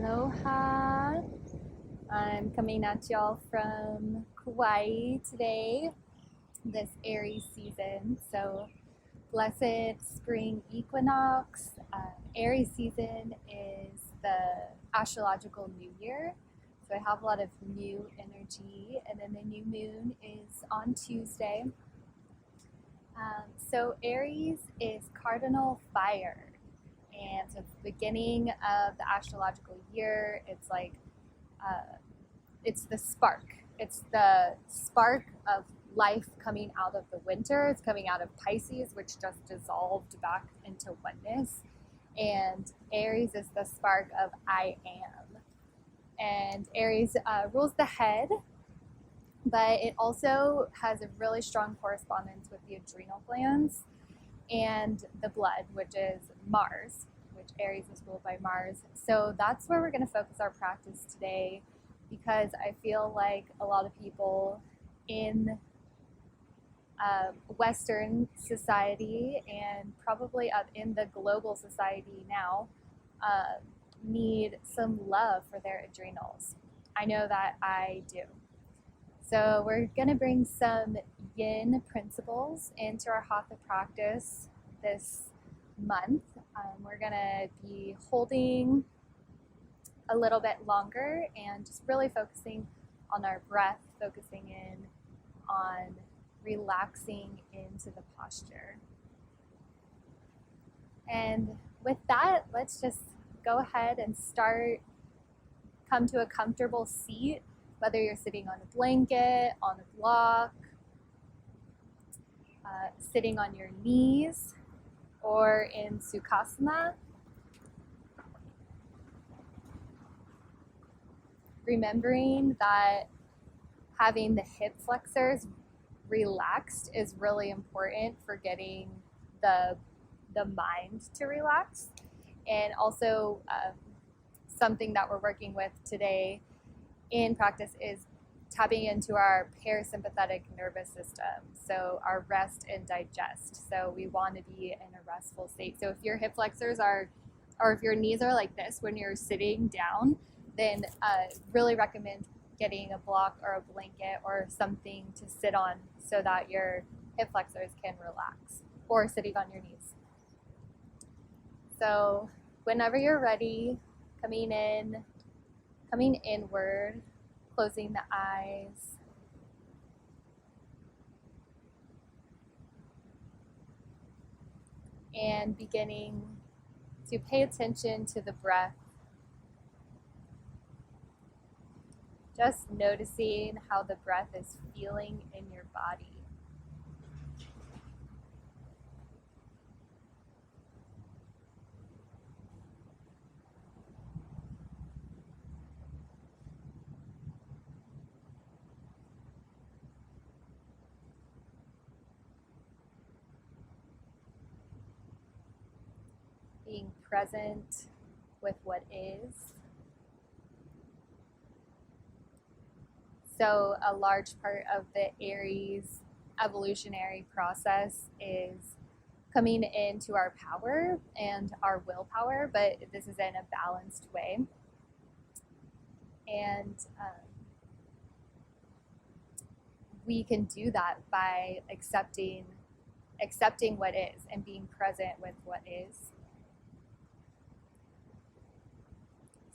Aloha. I'm coming at y'all from Kauai today, this Aries season. So, blessed spring equinox. Aries season is the astrological new year. So, I have a lot of new energy, and then the new moon is on Tuesday. So, Aries is cardinal fire. And so it's the beginning of the astrological year. It's like, it's the spark. It's the spark of life coming out of the winter. It's coming out of Pisces, which just dissolved back into oneness. And Aries is the spark of I am. And Aries rules the head, but it also has a really strong correspondence with the adrenal glands and the blood, which is Mars, which Aries is ruled by Mars. So that's where we're going to focus our practice today, because I feel like a lot of people in Western society and probably in the global society now need some love for their adrenals. I know that I do. So we're going to bring some yin principles into our hatha practice this month. We're going to be holding a little bit longer and just really focusing on our breath, focusing in on relaxing into the posture. And with that, let's just go ahead and come to a comfortable seat, whether you're sitting on a blanket, on a block, sitting on your knees, or in Sukhasana. Remembering that having the hip flexors relaxed is really important for getting the mind to relax. And also something that we're working with today in practice is tapping into our parasympathetic nervous system, so our rest and digest. So we want to be in a restful state. So if your hip flexors or if your knees are like this when you're sitting down, then really recommend getting a block or a blanket or something to sit on so that your hip flexors can relax, or sitting on your knees. So whenever you're ready, coming inward, closing the eyes. And beginning to pay attention to the breath. Just noticing how the breath is feeling in your body. Being present with what is. So a large part of the Aries evolutionary process is coming into our power and our willpower, but this is in a balanced way. And we can do that by accepting what is and being present with what is.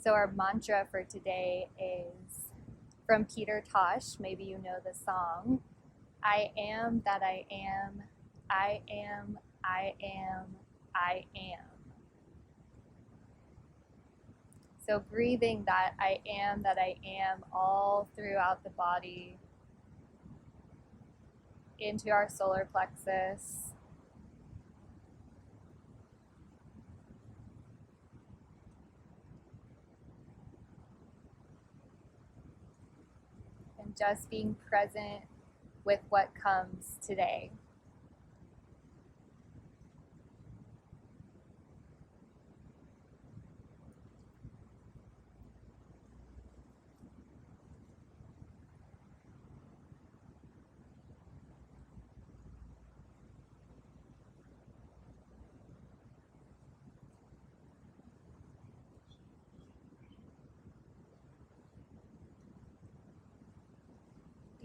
So our mantra for today is from Peter Tosh. Maybe you know the song. I am that I am, I am, I am, I am. So breathing that I am all throughout the body, into our solar plexus, and just being present with what comes today.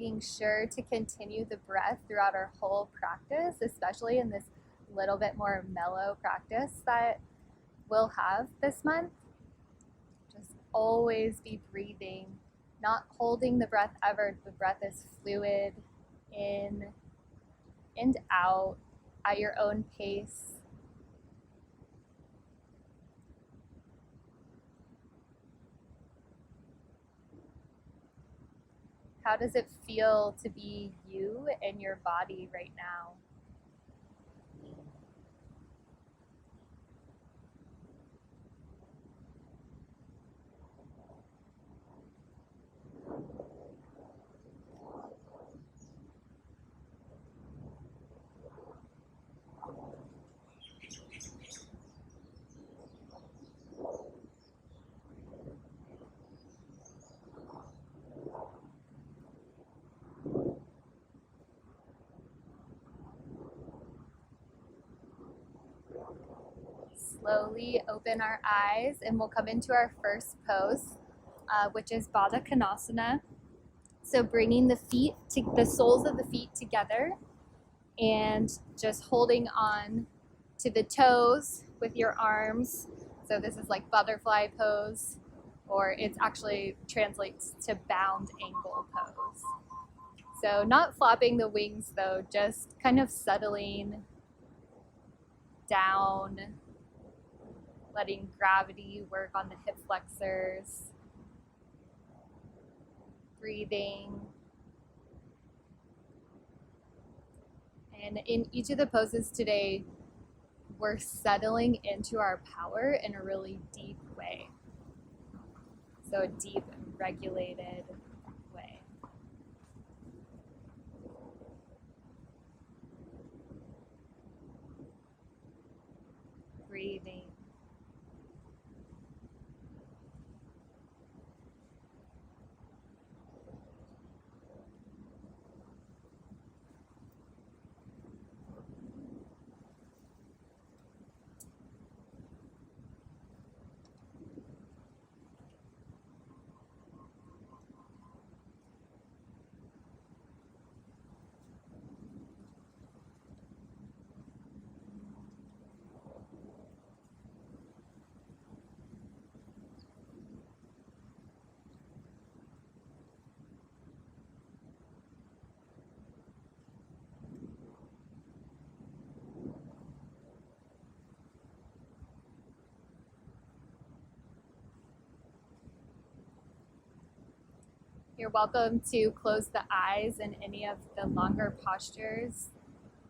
Being sure to continue the breath throughout our whole practice, especially in this little bit more mellow practice that we'll have this month. Just always be breathing, not holding the breath ever. The breath is fluid, in and out at your own pace. How does it feel to be you and your body right now? Slowly open our eyes and we'll come into our first pose, which is Baddha Konasana. So bringing the feet, the soles of the feet together and just holding on to the toes with your arms. So this is like butterfly pose, or it's actually translates to bound angle pose. So not flopping the wings though, just kind of settling down, letting gravity work on the hip flexors, breathing. And in each of the poses today, we're settling into our power in a really deep way. So a deep and regulated way. Breathing. You're welcome to close the eyes in any of the longer postures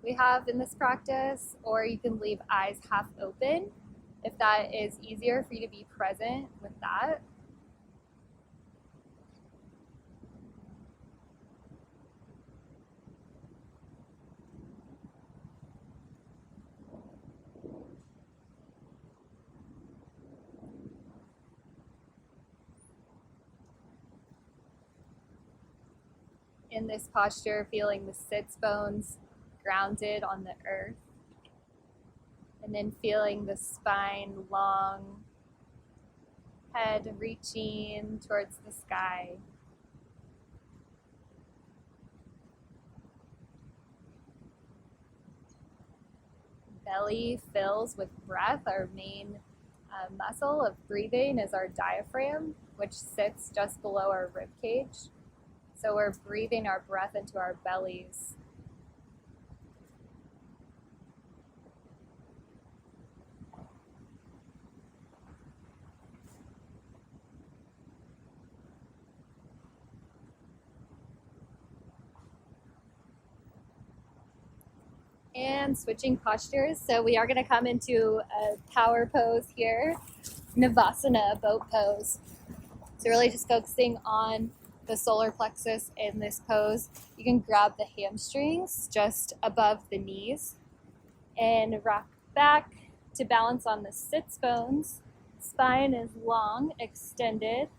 we have in this practice, or you can leave eyes half open if that is easier for you to be present with that. In this posture, feeling the sits bones grounded on the earth, and then feeling the spine long, head reaching towards the sky. Belly fills with breath. Our main muscle of breathing is our diaphragm, which sits just below our rib cage. So we're breathing our breath into our bellies. And switching postures. So we are going to come into a power pose here, Navasana, boat pose. So really just focusing on the solar plexus in this pose. You can grab the hamstrings just above the knees and rock back to balance on the sits bones. Spine is long, extended.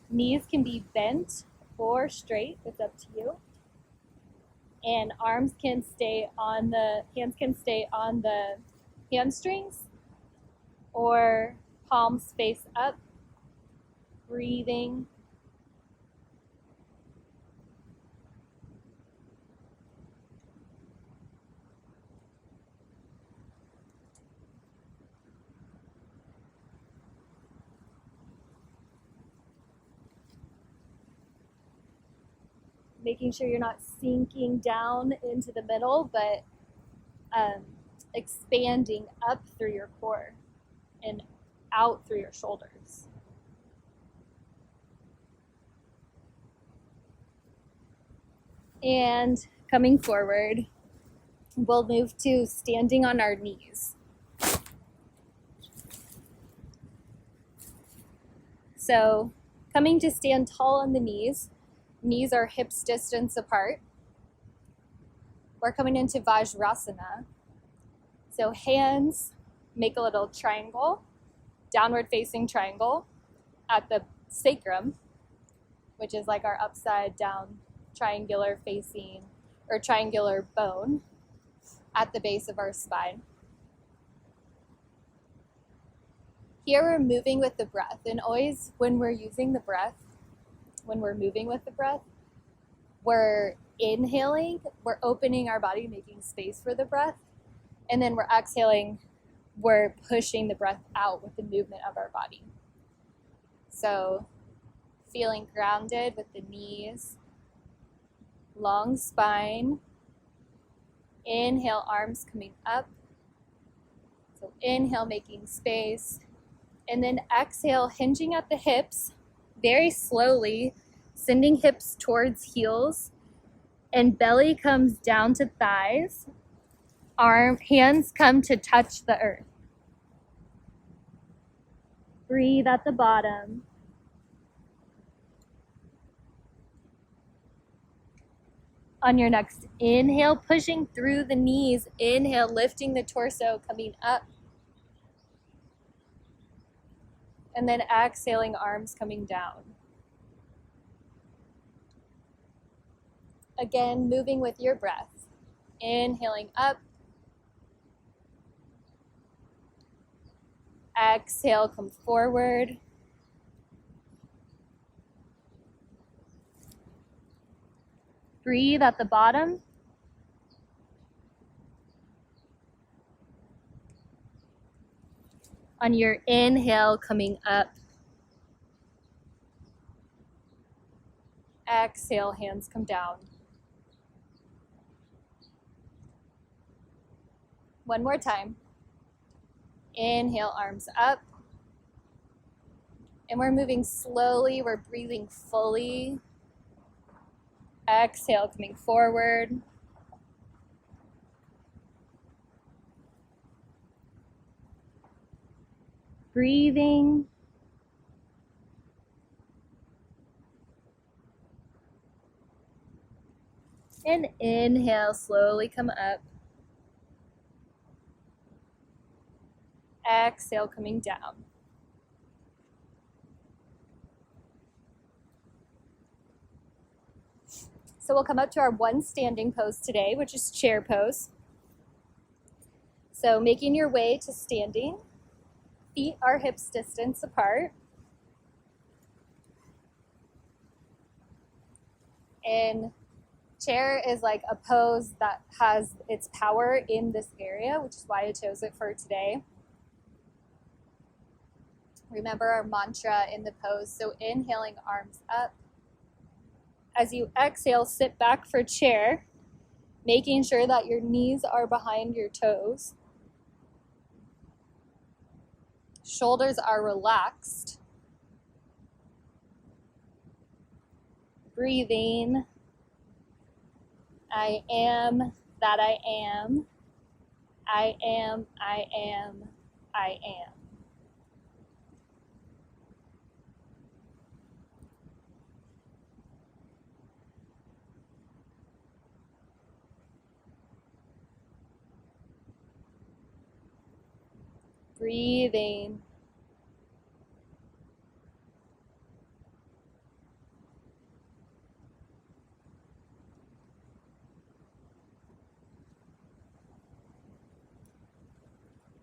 Knees can be bent or straight, it's up to you. And hands can stay on the hamstrings, or palms face up, breathing. making sure you're not sinking down into the middle, but expanding up through your core and out through your shoulders. And coming forward, we'll move to standing on our knees. So coming to stand tall on the knees, knees are hips distance apart. We're coming into Vajrasana. So hands make a little triangle, downward facing triangle at the sacrum, which is like our upside down triangular facing or triangular bone at the base of our spine. Here we're moving with the breath, and always when we're using the breath, when we're moving with the breath, we're inhaling, we're opening our body, making space for the breath, and then we're exhaling, we're pushing the breath out with the movement of our body. So feeling grounded with the knees, long spine. Inhale, arms coming up. So inhale, making space. And then exhale, hinging at the hips, very slowly, sending hips towards heels. And belly comes down to thighs. Hands come to touch the earth. Breathe at the bottom. On your next inhale, pushing through the knees. Inhale, lifting the torso, coming up. And then exhaling, arms coming down. Again, moving with your breath. Inhaling up. Exhale, come forward. Breathe at the bottom. On your inhale, coming up. Exhale, hands come down. One more time. Inhale, arms up. And we're moving slowly, we're breathing fully. Exhale, coming forward. Breathing. And inhale, slowly come up. Exhale, coming down. So we'll come up to our one standing pose today, which is chair pose. So making your way to standing, feet are hips distance apart. And chair is like a pose that has its power in this area, which is why I chose it for today. Remember our mantra in the pose. So inhaling, arms up. As you exhale, sit back for chair, making sure that your knees are behind your toes. Shoulders are relaxed. Breathing. I am that I am. I am, I am, I am. Breathing.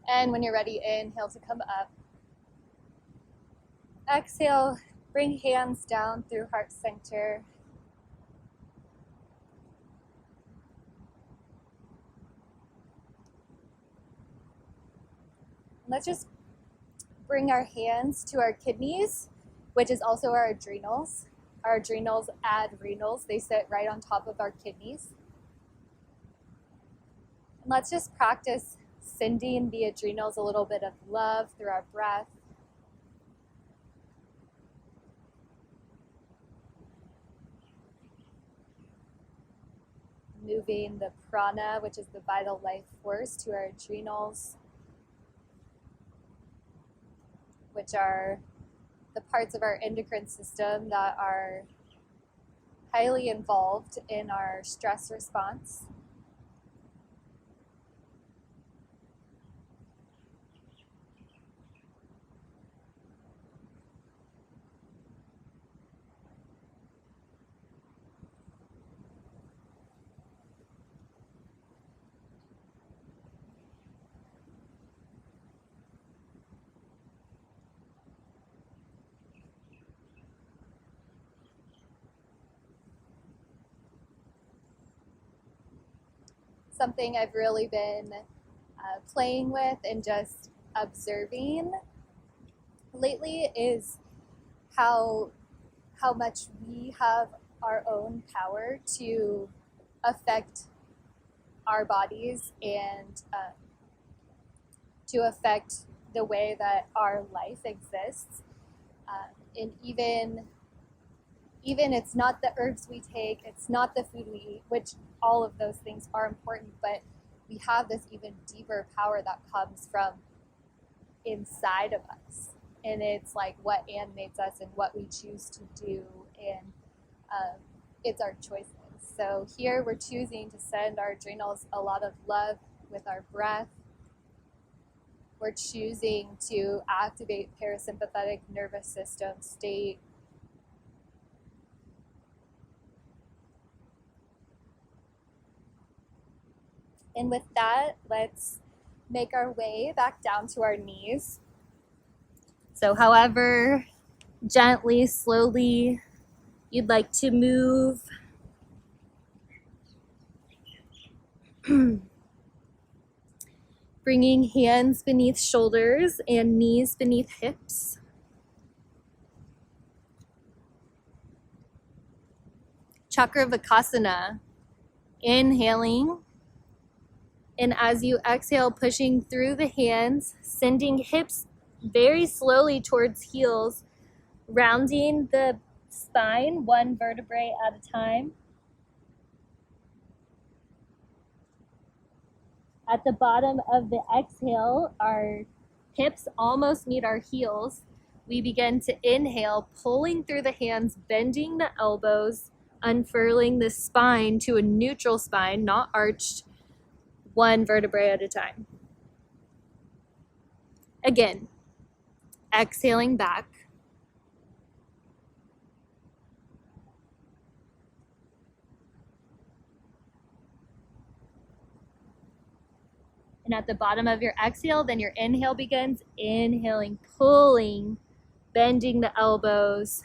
And when you're ready, inhale to come up. Exhale, bring hands down through heart center. Let's just bring our hands to our kidneys, which is also our adrenals. our adrenals, adrenals, they sit right on top of our kidneys. And let's just practice sending the adrenals a little bit of love through our breath. Moving the prana, which is the vital life force, to our adrenals, which are the parts of our endocrine system that are highly involved in our stress response. Something I've really been playing with and just observing lately is how much we have our own power to affect our bodies and to affect the way that our life exists. And even it's not the herbs we take, it's not the food we eat, which all of those things are important, but we have this even deeper power that comes from inside of us. And it's like what animates us and what we choose to do, and it's our choices. So here we're choosing to send our adrenals a lot of love with our breath. We're choosing to activate parasympathetic nervous system state. And with that, let's make our way back down to our knees. So however gently, slowly you'd like to move. Bringing hands beneath shoulders and knees beneath hips. Chakravakasana. Inhaling. And as you exhale, pushing through the hands, sending hips very slowly towards heels, rounding the spine one vertebrae at a time. At the bottom of the exhale, our hips almost meet our heels. We begin to inhale, pulling through the hands, bending the elbows, unfurling the spine to a neutral spine, not arched, one vertebrae at a time. Again, exhaling back. And at the bottom of your exhale, then your inhale begins. Inhaling, pulling, bending the elbows,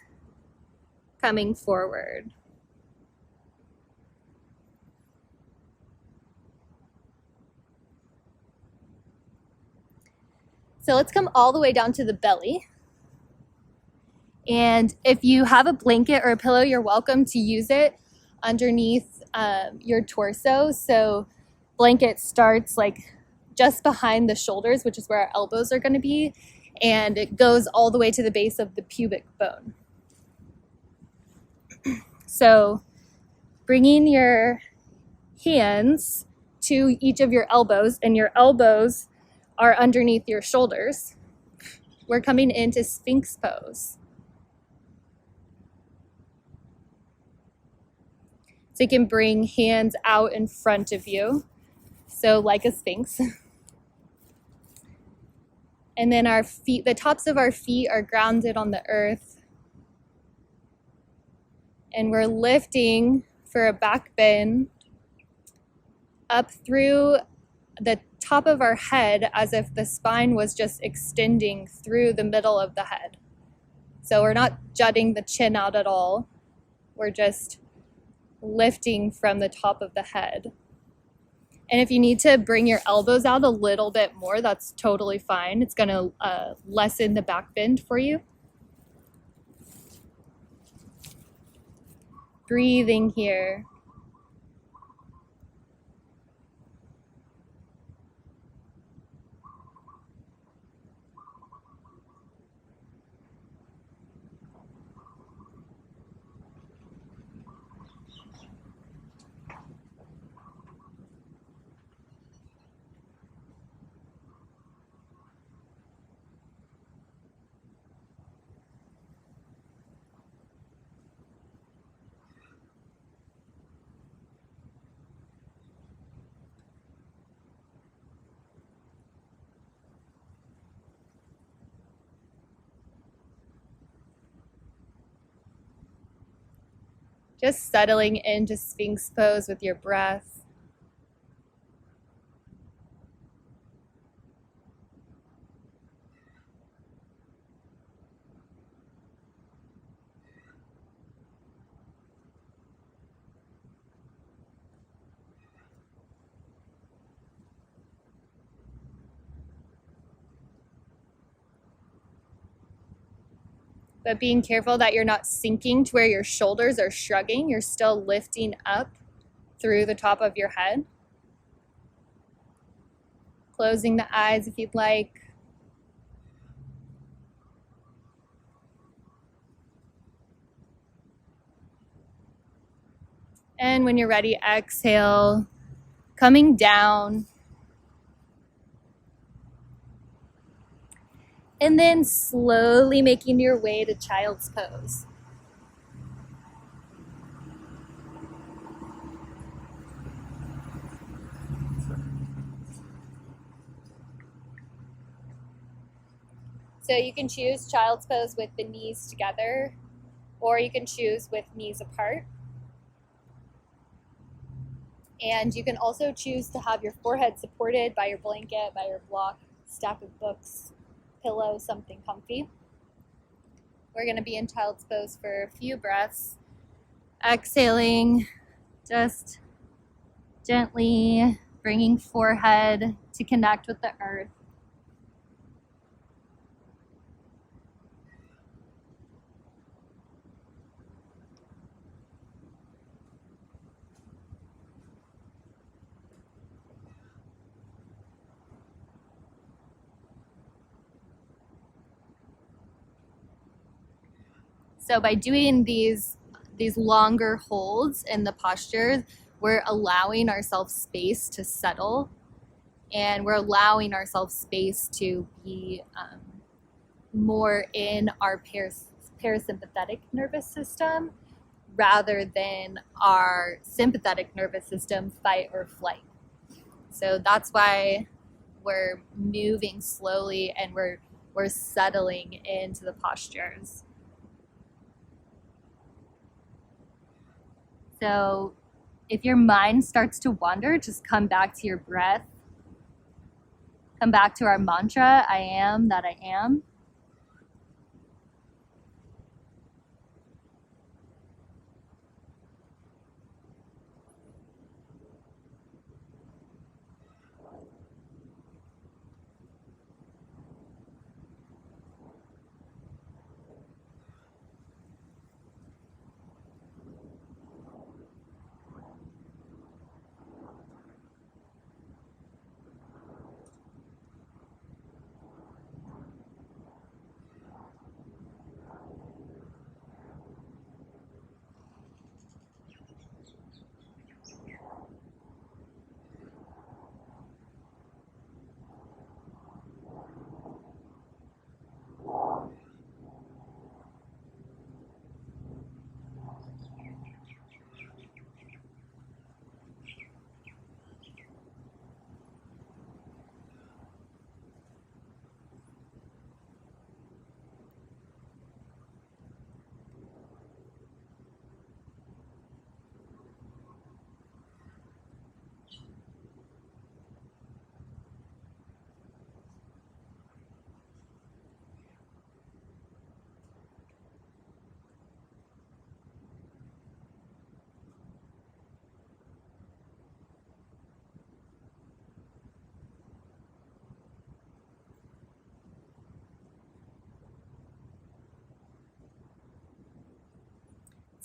coming forward. So let's come all the way down to the belly. And if you have a blanket or a pillow, you're welcome to use it underneath your torso. So blanket starts like just behind the shoulders, which is where our elbows are going to be, and it goes all the way to the base of the pubic bone. So bringing your hands to each of your elbows, and your elbows are underneath your shoulders. We're coming into Sphinx pose. So you can bring hands out in front of you, so like a Sphinx. And then our feet, the tops of our feet are grounded on the earth. And we're lifting for a back bend up through the top of our head as if the spine was just extending through the middle of the head. So we're not jutting the chin out at all. We're just lifting from the top of the head. And if you need to bring your elbows out a little bit more, that's totally fine. It's going to lessen the back bend for you. breathing here. Just settling into Sphinx pose with your breath. But being careful that you're not sinking to where your shoulders are shrugging. You're still lifting up through the top of your head. Closing the eyes if you'd like. And when you're ready, exhale, coming down. And then slowly making your way to child's pose. So you can choose child's pose with the knees together, or you can choose with knees apart. And you can also choose to have your forehead supported by your blanket, by your block, stack of books, pillow, something comfy. We're going to be in child's pose for a few breaths. Exhaling, just gently bringing forehead to connect with the earth. So by doing these longer holds in the posture, we're allowing ourselves space to settle, and we're allowing ourselves space to be more in our parasympathetic nervous system rather than our sympathetic nervous system, fight or flight. So that's why we're moving slowly and we're settling into the postures. So if your mind starts to wander, just come back to your breath. Come back to our mantra, I am that I am.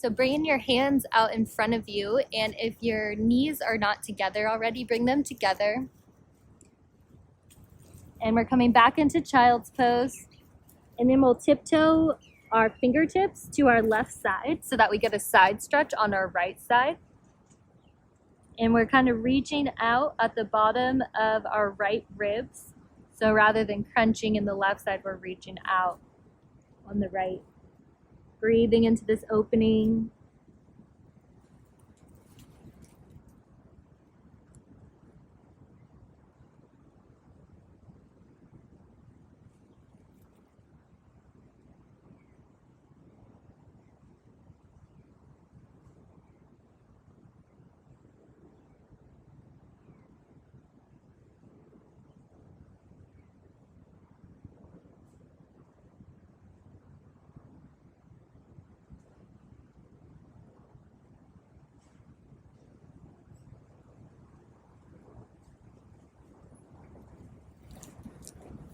So bringing your hands out in front of you, and if your knees are not together already, bring them together. And we're coming back into child's pose. And then we'll tiptoe our fingertips to our left side so that we get a side stretch on our right side. And we're kind of reaching out at the bottom of our right ribs. So rather than crunching in the left side, we're reaching out on the right. Breathing into this opening.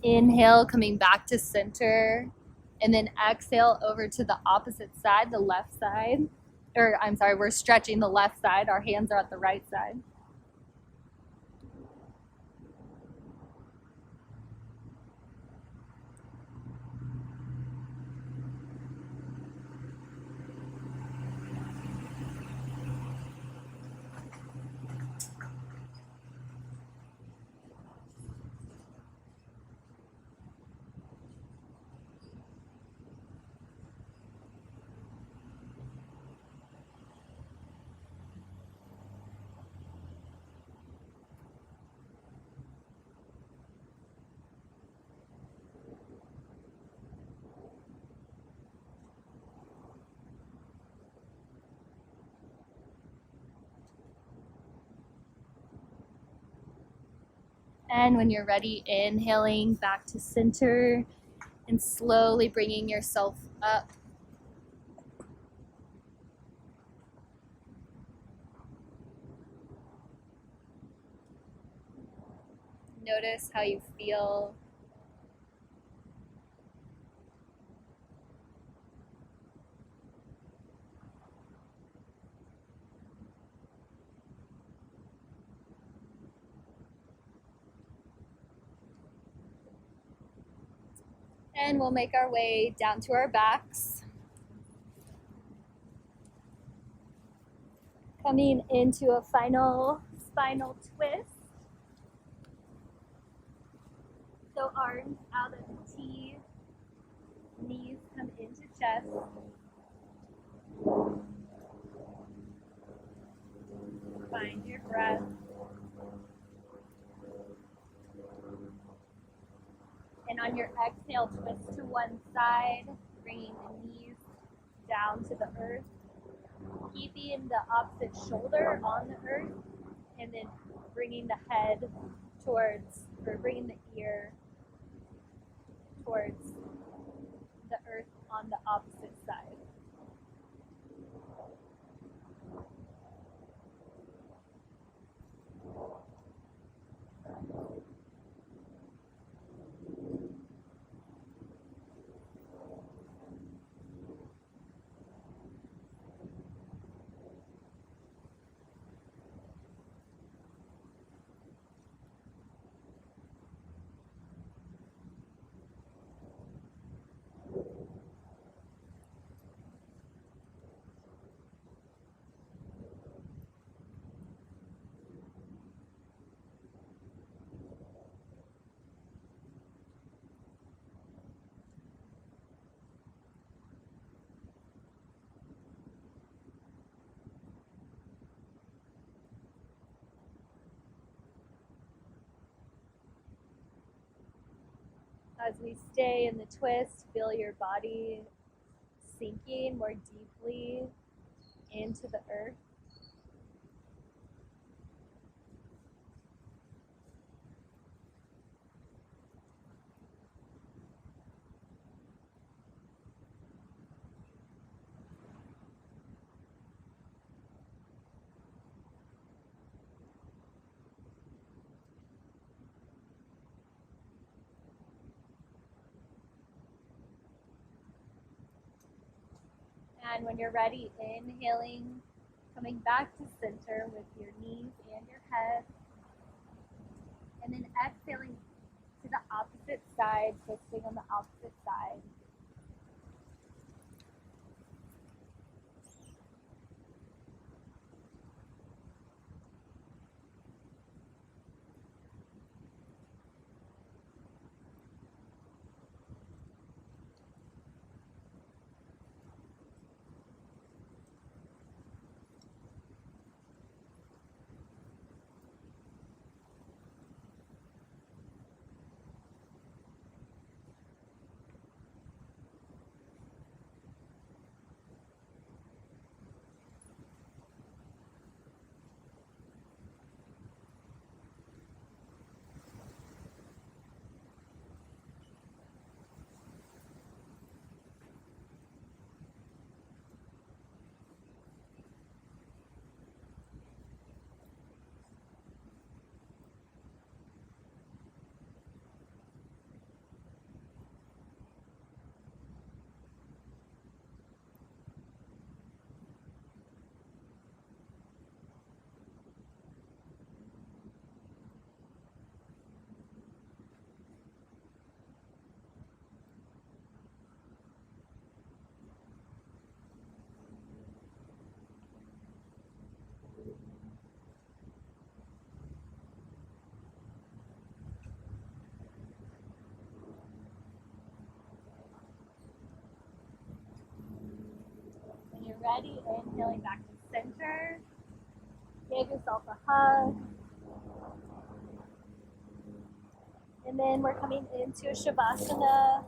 Inhale, coming back to center, and then exhale over to the opposite side, the left side. Or I'm sorry, we're stretching the left side. Our hands are at the right side. And when you're ready, inhaling back to center and slowly bringing yourself up. Notice how you feel. And we'll make our way down to our backs. Coming into a final spinal twist. So arms out of the T, knees come into chest. Find your breath. And on your exhale, twist to one side, bringing the knees down to the earth, keeping the opposite shoulder on the earth, and then bringing the head towards, or bringing the ear towards the earth on the opposite side. As we stay in the twist, feel your body sinking more deeply into the earth. And when you're ready, inhaling, coming back to center with your knees and your head. And then exhaling to the opposite side, twisting on the opposite side. When you're ready, inhaling back to center. Give yourself a hug. And then we're coming into Shavasana.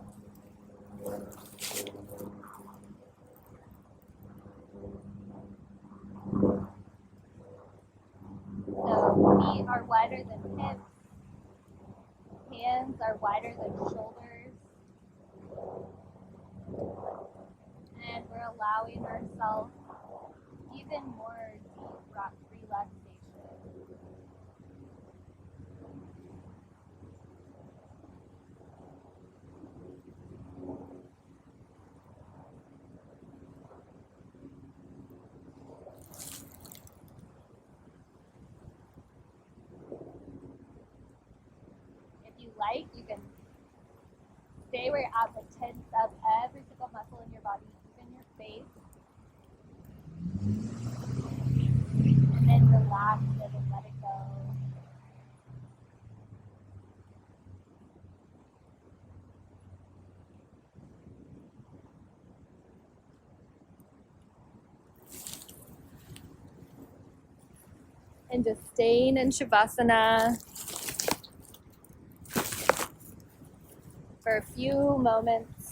So feet are wider than hips. Hands are wider than shoulders. And we're allowing ourselves even more deep relaxation. If you like, you can stay where you're at, but tense up every single muscle in your body, even your face. And then relax it and let it go. And just staying in Shavasana for a few moments.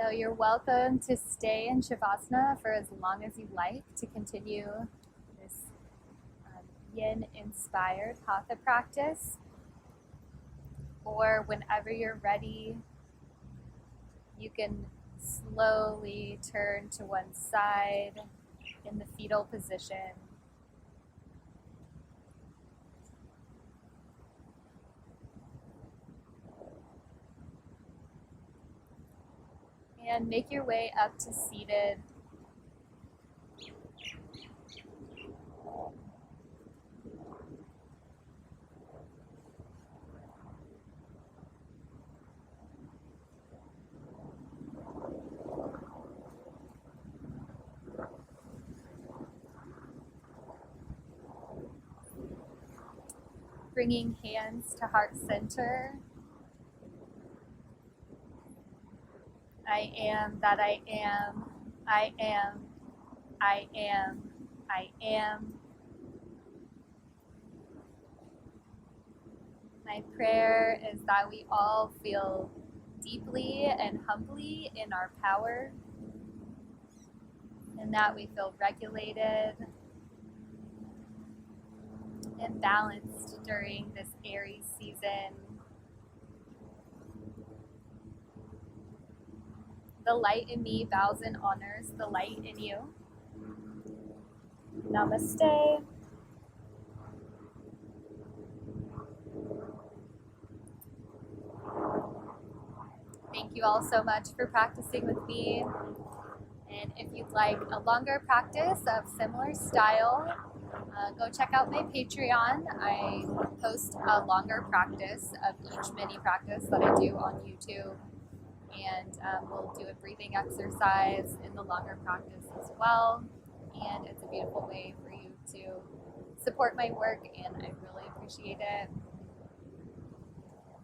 So you're welcome to stay in Shavasana for as long as you like to continue this yin-inspired hatha practice. Or whenever you're ready, you can slowly turn to one side in the fetal position. And make your way up to seated. Bringing hands to heart center. I am that I am. I am. I am. I am. My prayer is that we all feel deeply and humbly in our power, and that we feel regulated and balanced during this Aries season. The light in me bows and honors the light in you. Namaste. Thank you all so much for practicing with me. And if you'd like a longer practice of similar style, go check out my Patreon. I post a longer practice of each mini practice that I do on YouTube. And we'll do a breathing exercise in the longer practice as well. And it's a beautiful way for you to support my work, and I really appreciate it.